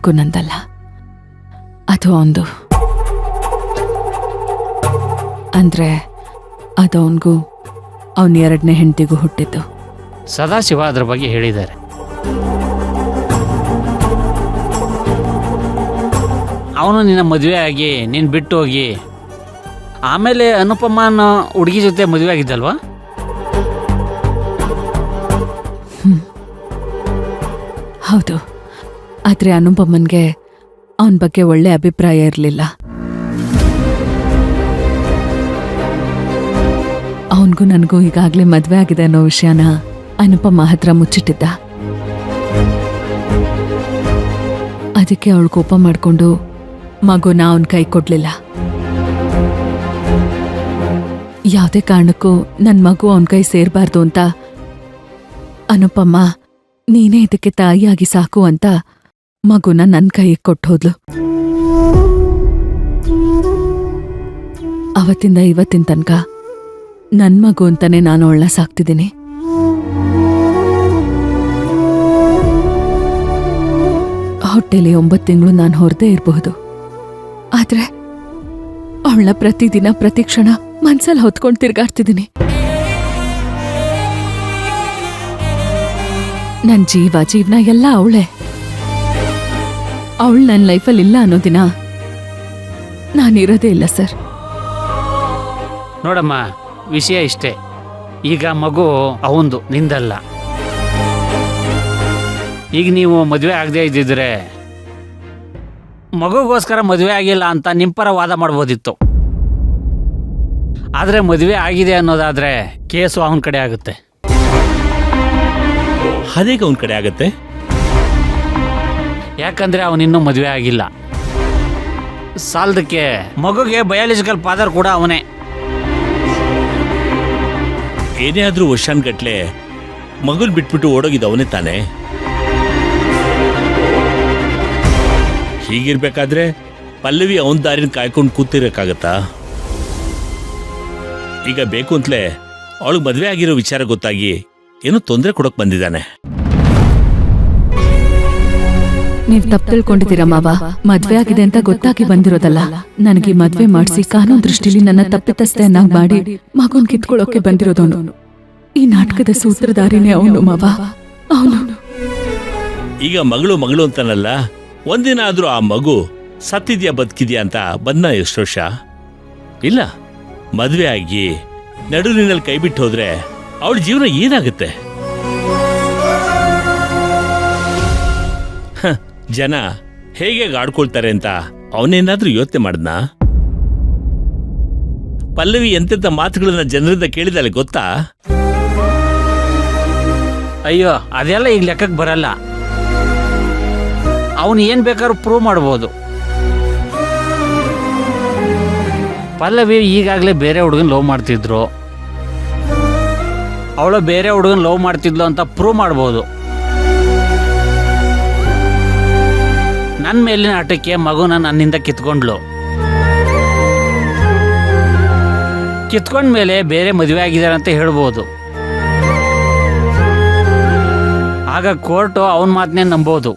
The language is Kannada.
ಮಗು ನಂದಲ್ಲ, ಅದು ಅವನದು. ಅಂದ್ರೆ ಅದು ಅವನಿಗೂ ಅವನ ಎರಡನೇ ಹೆಂಡತಿಗೂ ಹುಟ್ಟಿದ್ದು. ಸದಾಶಿವ ಅದ್ರ ಬಗ್ಗೆ ಹೇಳಿದ್ದಾರೆ. ಅವನು ನಿನ್ನ ಮದುವೆ ಆಗಿ ನೀನು ಬಿಟ್ಟು ಹೋಗಿ ಆಮೇಲೆ ಅನುಪಮನ ಹುಡುಗಿ ಜೊತೆ ಮದುವೆ ಆಗಿದ್ದಲ್ವಾ? ಹೌದು, ಆದರೆ ಅನುಪಮನ್ಗೆ ಅವನ ಬಗ್ಗೆ ಒಳ್ಳೆ ಅಭಿಪ್ರಾಯ ಇರಲಿಲ್ಲ. ಅವನಿಗೂ ನನಗೂ ಈಗಾಗಲೇ ಮದುವೆ ಆಗಿದೆ ಅನ್ನೋ ವಿಷಯನ ಅನುಪಮ ಹತ್ರ ಮುಚ್ಚಿಟ್ಟಿದ್ದ. ಅದಕ್ಕೆ ಅವಳು ಕೋಪ ಮಾಡಿಕೊಂಡು ಮಗುನ ಅವನ ಕೈ ಕೊಡ್ಲಿಲ್ಲ. ಯಾವುದೇ ಕಾರಣಕ್ಕೂ ನನ್ನ ಮಗು ಅವನ ಕೈ ಸೇರಬಾರ್ದು ಅಂತ ಅನುಪಮ್ಮ ನೀನೇ ಇದಕ್ಕೆ ತಾಯಿಯಾಗಿ ಸಾಕು ಅಂತ ಮಗುನ ನನ್ನ ಕೈಗೆ ಕೊಟ್ಟು ಹೋದ್ಲು. ಅವತ್ತಿಂದ ಇವತ್ತಿನ ತನಕ ನನ್ನ ಮಗು ಅಂತಾನೆ ನಾನು ಅವಳನ್ನ ಸಾಕ್ತಿದ್ದೀನಿ. ಹೊಟ್ಟೆಲಿ 9 ತಿಂಗಳು ನಾನು ಹೊರದೇ ಇರಬಹುದು, ಆದ್ರೆ ಅವಳನ್ನ ಪ್ರತಿದಿನ ಪ್ರತಿಕ್ಷಣ ಮನ್ಸಲ್ಲಿ ಹೊತ್ಕೊಂಡು ತಿರ್ಗಾಡ್ತಿದ್ದೀನಿ. ನನ್ನ ಜೀವನ ಎಲ್ಲ ಅವಳೇ. ಅವಳು ನನ್ನ ಲೈಫಲ್ಲಿ ಇಲ್ಲ ಅನ್ನೋ ದಿನ ನಾನಿರೋದೇ ಇಲ್ಲ ಸರ್. ನೋಡಮ್ಮ, ವಿಷಯ ಇಷ್ಟೇ. ಈಗ ಮಗು ಅವಂದು, ನಿಂದಲ್ಲ. ಈಗ ನೀವು ಮದುವೆ ಆಗದೆ ಇದ್ದಿದ್ರೆ ಮಗುಗೋಸ್ಕರ ಮದುವೆ ಆಗಿಲ್ಲ ಅಂತ ನಿಮ್ಮ ಪರ ವಾದ ಮಾಡ್ಬೋದಿತ್ತು. ಆದರೆ ಮದುವೆ ಆಗಿದೆ ಅನ್ನೋದಾದ್ರೆ ಕೇಸು ಅವನ ಕಡೆ ಆಗುತ್ತೆ. ಅದೇಗ ಅವನ ಕಡೆ ಆಗುತ್ತೆ? ಯಾಕಂದ್ರೆ ಅವನಿನ್ನೂ ಮದುವೆ ಆಗಿಲ್ಲ. ಸಾಲದಕ್ಕೆ ಮಗುಗೆ ಬಯಾಲಜಿಕಲ್ ಫಾದರ್ ಕೂಡ ಅವನೇ. ಏನೇ ಆದ್ರೂ ವರ್ಷಾನ್ಗಟ್ಲೆ ಮಗುಲ್ ಬಿಟ್ಬಿಟ್ಟು ಓಡೋಗಿದ್ದು ಅವನೇ ತಾನೆ. ಹೀಗಿರ್ಬೇಕಾದ್ರೆ ಪಲ್ಲವಿ ಅವನ ದಾರಿನ ಕಾಯ್ಕೊಂಡು ಕೂತಿರಕ್ಕಾಗತ್ತಾ? ಈಗ ಬೇಕು ಅಂತಲೇ ಅವಳಿಗೆ ಮದುವೆ ಆಗಿರೋ ವಿಚಾರ ಗೊತ್ತಾಗಿ ಏನೋ ತೊಂದರೆ ಕೊಡೋಕ್ ಬಂದಿದ್ದಾನೆ. ನೀವ್ ತಪ್ಪು ತಿಳ್ಕೊಂಡಿದ್ದೀರಾ ಮಾವ. ಮದ್ವೆ ಆಗಿದೆ ಅಂತ ಗೊತ್ತಾಗಿ ಬಂದಿರೋದಲ್ಲ. ನನಗೆ ಮದ್ವೆ ಮಾಡಿಸಿ ಕಾನೂನು ದೃಷ್ಟಿಲಿ ನನ್ನ ತಪ್ಪಿತಸ್ಥೆಯನ್ನಾಗಿ ಮಾಡಿ ಮಗುನ್ ಕಿತ್ಕೊಳ್ಳೋಕೆ ಬಂದಿರೋದವನು. ಈ ನಾಟಕದ ಸೂತ್ರಧಾರಿನೇ ಅವನು ಮಾವ, ಅವನು. ಈಗ ಮಗಳು ಅಂತಾನಲ್ಲ, ಒಂದಿನ ಆದ್ರೂ ಆ ಮಗು ಸತ್ತಿದ್ಯಾ ಬದುಕಿದ್ಯಾ ಅಂತ ಬಂದ ಎಷ್ಟು ವರ್ಷ? ಇಲ್ಲ. ಮದ್ವೆ ಆಗಿ ನಡುವಿನಲ್ಲಿ ಕೈ ಬಿಟ್ಟು ಹೋದ್ರೆ ಅವಳ ಜೀವನ ಏನಾಗುತ್ತೆ? ಜನ ಹೇಗೆ ಆಡ್ಕೊಳ್ತಾರೆ ಅಂತ ಅವನೇನಾದ್ರೂ ಯೋಚನೆ ಮಾಡ್ದ? ಪಲ್ಲವಿ ಎಂತೆಂತ ಮಾತುಗಳನ್ನ ಜನರಿಂದ ಕೇಳಿದಾಳೆ ಗೊತ್ತಾ? ಅಯ್ಯೋ, ಅದೆಲ್ಲ ಈಗ ಲೆಕ್ಕಕ್ಕೆ ಬರಲ್ಲ. ಅವನು ಏನ್ ಬೇಕಾದ್ರೂ ಪ್ರೂವ್ ಮಾಡ್ಬೋದು. ಪಲ್ಲವಿ ಈಗಾಗಲೇ ಬೇರೆ ಹುಡುಗನ್ ಲವ್ ಮಾಡ್ತಿದ್ರು, ಅವಳು ಬೇರೆ ಹುಡುಗನ್ ಲವ್ ಮಾಡ್ತಿದ್ಲು ಅಂತ ಪ್ರೂವ್ ಮಾಡ್ಬೋದು. ನನ್ನ ಮೇಲಿನ ಆಟಕ್ಕೆ ಮಗುನ ನನ್ನಿಂದ ಕಿತ್ಕೊಂಡ್ಲು. ಕಿತ್ಕೊಂಡ್ಮೇಲೆ ಬೇರೆ ಮದುವೆ ಆಗಿದ್ದಾರೆ ಅಂತ ಹೇಳ್ಬೋದು. ಆಗ ಕೋರ್ಟು ಅವನ ಮಾತನ್ನೇ ನಂಬೋದು.